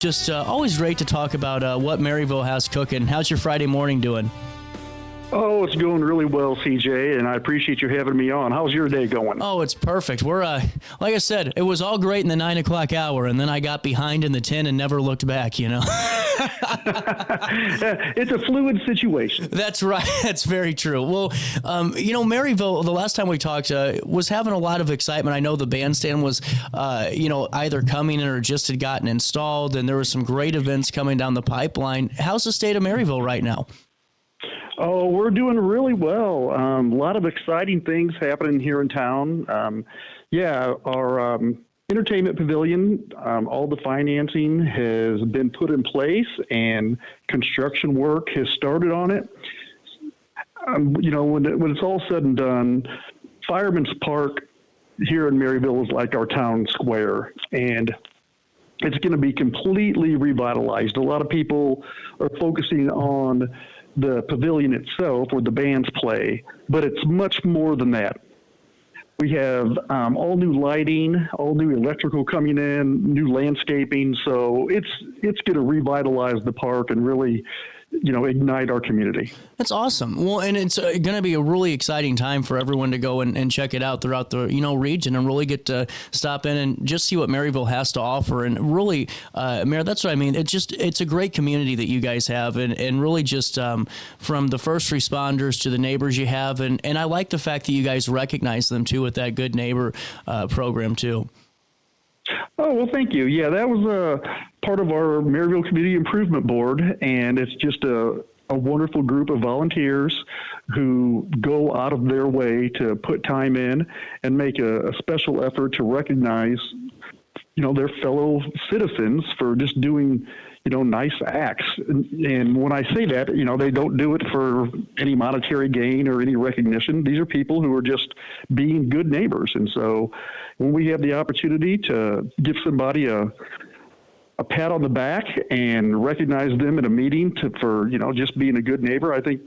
Just always great to talk about what Maryville has cooking. How's your Friday morning doing? Oh, it's going really well, CJ, and I appreciate you having me on. How's your day going? Oh, it's perfect. We're, like I said, it was all great in the 9 o'clock hour, and then I got behind in the 10 and never looked back, you know? It's a fluid situation. That's right. That's very true. Well, Maryville, the last time we talked, was having a lot of excitement. I know the bandstand was, either coming in or just had gotten installed, and there were some great events coming down the pipeline. How's the state of Maryville right now? Oh, we're doing really well. A lot of exciting things happening here in town. Our entertainment pavilion, all the financing has been put in place and construction work has started on it. When it's all said and done, Fireman's Park here in Maryville is like our town square, and it's going to be completely revitalized. A lot of people are focusing on the pavilion itself where the bands play, but it's much more than that. We have all new lighting, all new electrical coming in, new landscaping. So it's going to revitalize the park and really, ignite our community. That's awesome. Well, and it's going to be a really exciting time for everyone to go and check it out throughout the, region and really get to stop in and just see what Maryville has to offer. And really, Mayor, that's what I mean. It's a great community that you guys have, and really just from the first responders to the neighbors you have. And I like the fact that you guys recognize them too with that Good Neighbor program too. Oh, well, thank you. Yeah, that was a part of our Maryville Community Improvement Board, and it's just a wonderful group of volunteers who go out of their way to put time in and make a special effort to recognize, their fellow citizens for just doing, nice acts. And when I say that, they don't do it for any monetary gain or any recognition. These are people who are just being good neighbors. And so when we have the opportunity to give somebody a pat on the back and recognize them in a meeting for just being a good neighbor, I think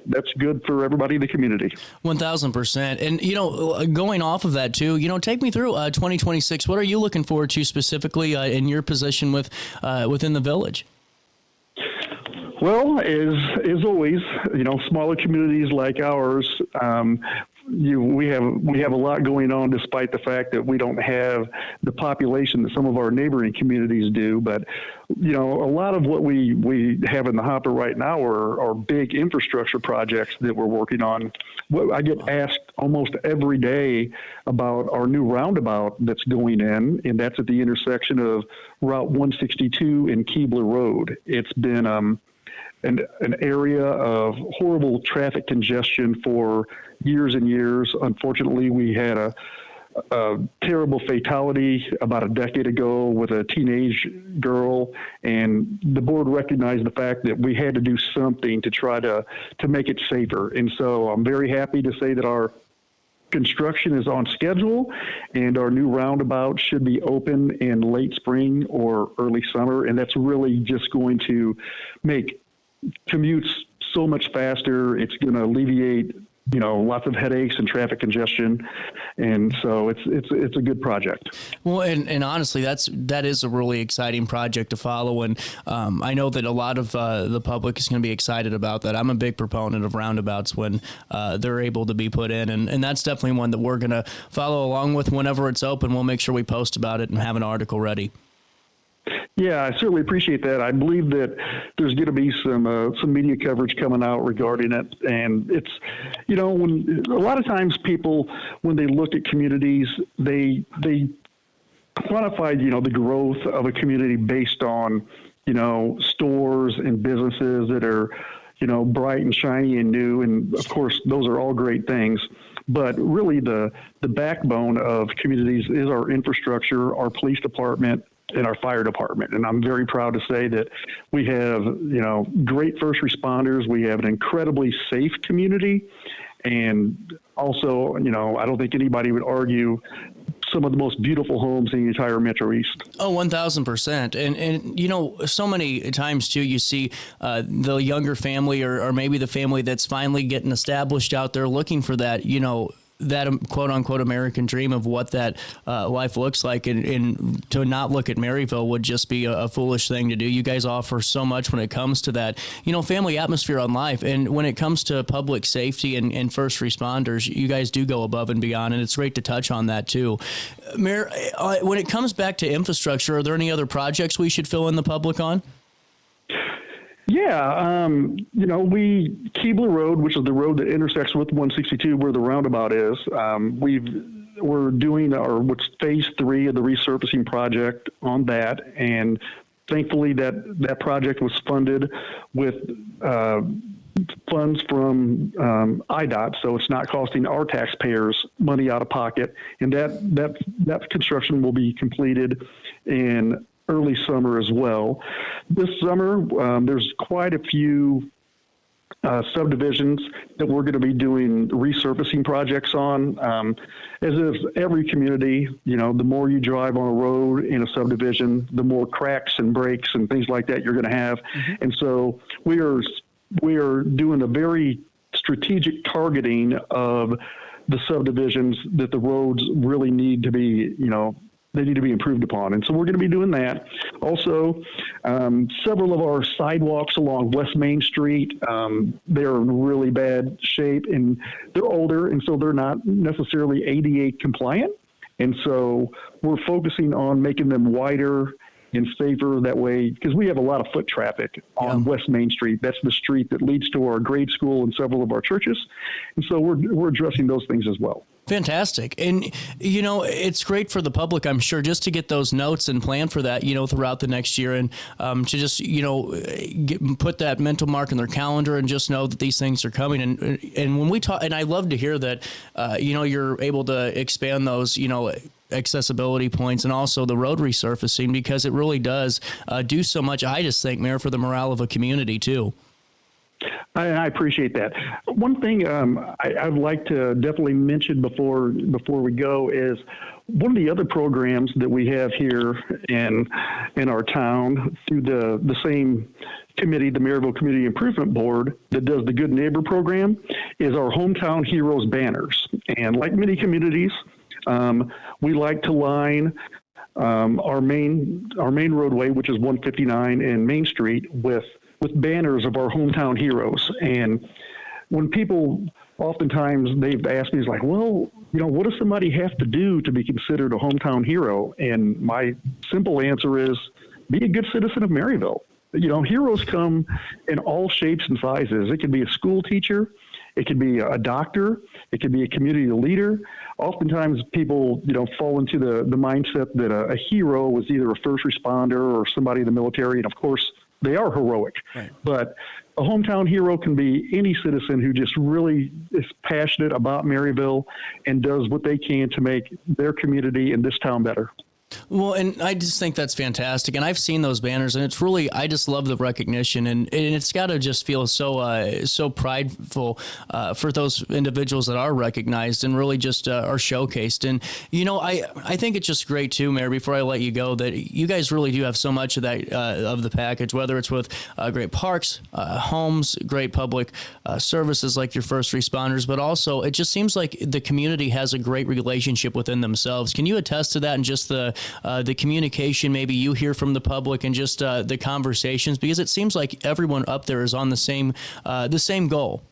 that's good for everybody in the community. 1,000%. And going off of that too, take me through 2026. What are you looking forward to specifically in your position within the village? Well, as always, smaller communities like ours, we have a lot going on, despite the fact that we don't have the population that some of our neighboring communities do. But a lot of what we have in the hopper right now are big infrastructure projects that we're working on. I get asked almost every day about our new roundabout that's going in, and that's at the intersection of Route 162 and Keebler Road. It's been an area of horrible traffic congestion for years and years. Unfortunately, we had a terrible fatality about a decade ago with a teenage girl, and the board recognized the fact that we had to do something to try to make it safer. And so I'm very happy to say that our construction is on schedule, and our new roundabout should be open in late spring or early summer, and that's really just going to make commutes so much faster. It's going to alleviate, lots of headaches and traffic congestion, and so it's a good project. Well, and honestly, that is a really exciting project to follow, and I know that a lot of the public is going to be excited about that. I'm a big proponent of roundabouts when they're able to be put in, and that's definitely one that we're going to follow along with whenever it's open. We'll make sure we post about it and have an article ready. Yeah, I certainly appreciate that. I believe that there's going to be some media coverage coming out regarding it, and it's, when a lot of times people, when they look at communities, they quantify, the growth of a community based on, stores and businesses that are, bright and shiny and new, and of course those are all great things. But really, the backbone of communities is our infrastructure, our police department, and our fire department. And I'm very proud to say that we have, great first responders. We have an incredibly safe community. And also, I don't think anybody would argue some of the most beautiful homes in the entire Metro East. Oh, 1,000%. And so many times too, you see the younger family or maybe the family that's finally getting established out there looking for that, that quote unquote American dream of what that life looks like, and to not look at Maryville would just be a foolish thing to do. You guys offer so much when it comes to that, family atmosphere on life. And when it comes to public safety and first responders, you guys do go above and beyond. And it's great to touch on that too. Mayor, when it comes back to infrastructure, are there any other projects we should fill in the public on? Yeah, Keebler Road, which is the road that intersects with 162 where the roundabout is, we're doing what's phase 3 of the resurfacing project on that, and thankfully that project was funded with funds from IDOT, so it's not costing our taxpayers money out of pocket, and that construction will be completed in early summer as well. This summer, there's quite a few subdivisions that we're going to be doing resurfacing projects on. As is every community, the more you drive on a road in a subdivision, the more cracks and breaks and things like that you're going to have. Mm-hmm. And so we are doing a very strategic targeting of the subdivisions that the roads really need to be, they need to be improved upon. And so we're going to be doing that. Also, several of our sidewalks along West Main Street, they're in really bad shape, and they're older, and so they're not necessarily ADA compliant. And so we're focusing on making them wider and safer that way, because we have a lot of foot traffic on West Main Street. That's the street that leads to our grade school and several of our churches. And so we're addressing those things as well. Fantastic. And, it's great for the public, I'm sure, just to get those notes and plan for that, throughout the next year, and to just, put that mental mark in their calendar and just know that these things are coming. And when we talk, and I love to hear that, you're able to expand those, accessibility points and also the road resurfacing, because it really does do so much, I just think, Mayor, for the morale of a community too. I appreciate that. One thing I'd like to definitely mention before we go is one of the other programs that we have here in our town through the same committee, the Maryville Community Improvement Board, that does the Good Neighbor program, is our Hometown Heroes banners. And like many communities, we like to line our main roadway, which is 159 and Main Street, with banners of our hometown heroes. And when people, oftentimes they've asked me, like, well, what does somebody have to do to be considered a hometown hero? And my simple answer is, be a good citizen of Maryville. Heroes come in all shapes and sizes. It could be a school teacher, it could be a doctor, it could be a community leader. Oftentimes people, fall into the mindset that a hero was either a first responder or somebody in the military, and of course, they are heroic. Right. But a hometown hero can be any citizen who just really is passionate about Maryville and does what they can to make their community and this town better. Well, and I just think that's fantastic. And I've seen those banners, and it's really, I just love the recognition, and it's got to just feel so prideful for those individuals that are recognized and really just are showcased. And, I think it's just great too, Mayor, before I let you go, that you guys really do have so much of that, of the package, whether it's with great parks, homes, great public services like your first responders, but also it just seems like the community has a great relationship within themselves. Can you attest to that, and just the communication maybe you hear from the public, and just the conversations, because it seems like everyone up there is on the same goal?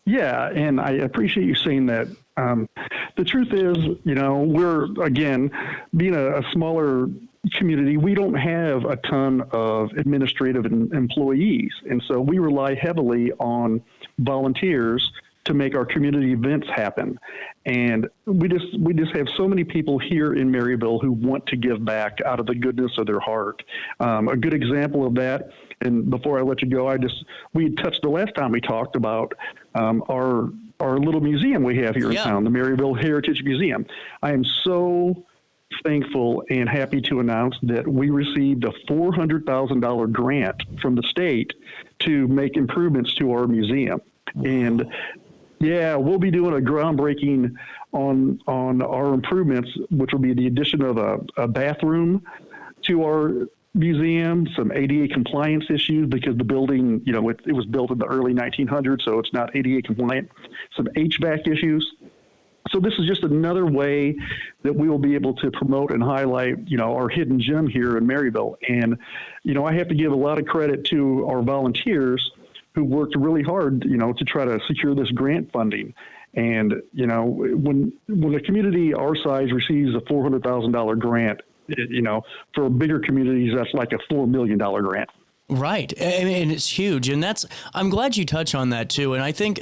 Yeah, and I appreciate you saying that. The truth is, we're, again, being a smaller community, we don't have a ton of administrative employees, and so we rely heavily on volunteers to make our community events happen. And we just have so many people here in Maryville who want to give back out of the goodness of their heart. A good example of that, and before I let you go, we touched the last time we talked about our little museum we have here in town, the Maryville Heritage Museum. I am so thankful and happy to announce that we received a $400,000 grant from the state to make improvements to our museum. And yeah, we'll be doing a groundbreaking on our improvements, which will be the addition of a bathroom to our museum, some ADA compliance issues, because the building, it was built in the early 1900s, so it's not ADA compliant, some HVAC issues. So this is just another way that we will be able to promote and highlight, our hidden gem here in Maryville. And, I have to give a lot of credit to our volunteers who worked really hard, to try to secure this grant funding. And, when a community our size receives a $400,000 grant, for bigger communities, that's like a $4 million grant. Right. I mean, it's huge. And I'm glad you touch on that too. And I think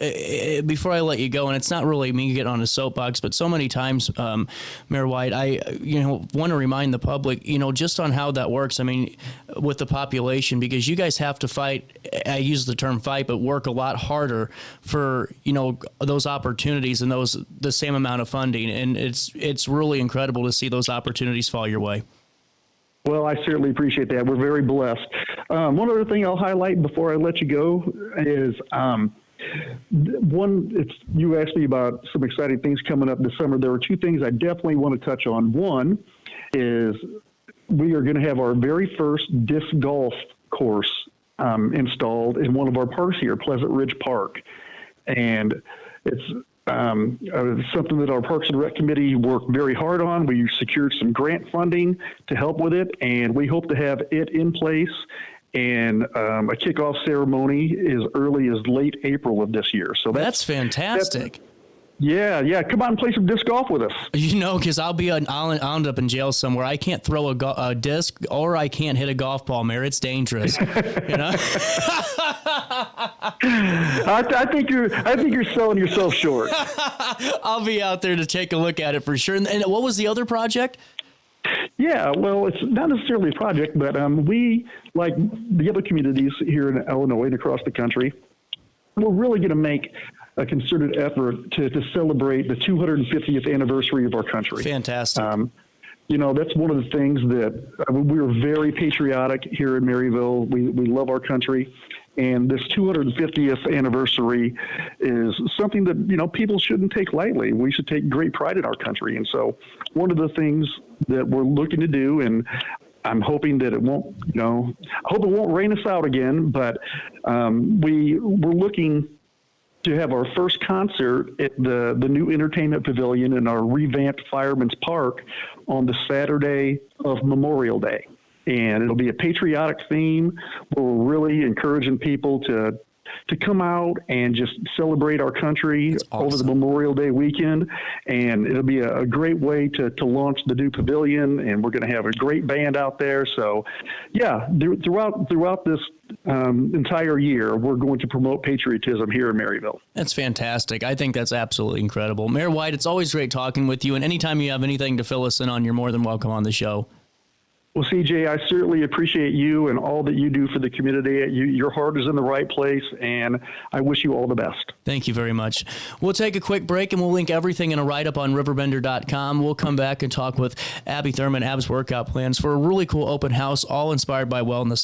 before I let you go, and it's not really me getting on a soapbox, but so many times, Mayor White, I, want to remind the public, just on how that works. I mean, with the population, because you guys have to fight, I use the term fight, but work a lot harder for, those opportunities and the same amount of funding. And it's really incredible to see those opportunities fall your way. Well, I certainly appreciate that. We're very blessed. One other thing I'll highlight before I let you go is you asked me about some exciting things coming up this summer. There are two things I definitely want to touch on. One is we are going to have our very first disc golf course installed in one of our parks here, Pleasant Ridge Park. And it's something that our Parks and Rec Committee worked very hard on. We secured some grant funding to help with it, and we hope to have it in place and a kickoff ceremony as early as late April of this year. So that's fantastic. Yeah. Come on and play some disc golf with us. Because I'll end up in jail somewhere. I can't throw a disc or I can't hit a golf ball, Mayor. It's dangerous. I think you're selling yourself short. I'll be out there to take a look at it for sure. And what was the other project? Yeah, well, it's not necessarily a project, but we, like the other communities here in Illinois and across the country, we're really going to make a concerted effort to celebrate the 250th anniversary of our country. Fantastic. That's one of the things that we're very patriotic here in Maryville. We love our country. And this 250th anniversary is something that, people shouldn't take lightly. We should take great pride in our country. And so one of the things that we're looking to do, and I'm hoping that it won't, I hope it won't rain us out again, but we're looking to have our first concert at the new entertainment pavilion in our revamped Fireman's Park on the Saturday of Memorial Day. And it'll be a patriotic theme where we're really encouraging people to come out and just celebrate our country over the Memorial Day weekend. And it'll be a great way to launch the new pavilion. And we're going to have a great band out there. So, yeah, throughout this entire year, we're going to promote patriotism here in Maryville. That's fantastic. I think that's absolutely incredible. Mayor White, it's always great talking with you. And anytime you have anything to fill us in on, you're more than welcome on the show. Well, CJ, I certainly appreciate you and all that you do for the community. Your heart is in the right place, and I wish you all the best. Thank you very much. We'll take a quick break, and we'll link everything in a write-up on RiverBender.com. We'll come back and talk with Abby Thurman, Ab's workout plans for a really cool open house, all inspired by wellness.